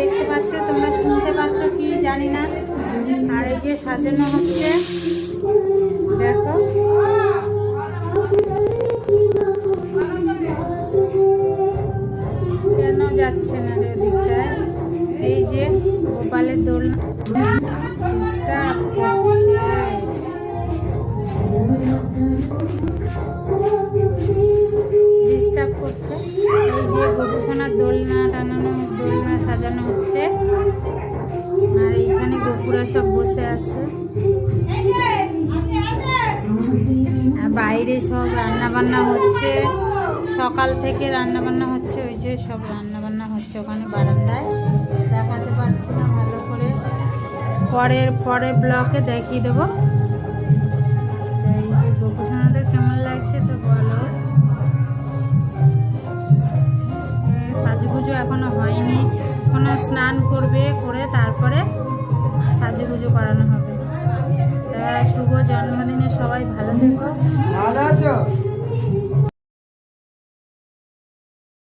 দেখতে পাচ্ছ, তোমরা শুনতে পাচ্ছ কি জানি না। আর এই যে সাজানো হচ্ছে, দেখো কেন যাচ্ছে না রে দিকটায়। এই যে গোপালের দোলনা ডিস্টার্ব করছে। এই যে গোপুসোনার দোলনা টানানো, দোলনা সাজানো হচ্ছে। আর এইখানে গোপুরা সব বসে আছে। আর বাইরে সব রান্না বান্না হচ্ছে, সকাল থেকে রান্না বান্না হচ্ছে। ওই যে সব রান্না বান্না হচ্ছে ওখানে বারান্দায়, দেখাতে পারছি না ভালো করে, পরের ব্লকে দেখিয়ে দেবো। এই যে গোপুসোনাদের কেমন লাগছে তো বলো। সাজুগুজু এখনো হয়নি, এখনো স্নান করবে, করে তারপরে সাজুগুজু করানো হবে। শুভ জন্মদিনে সবাই ভালো থেকো।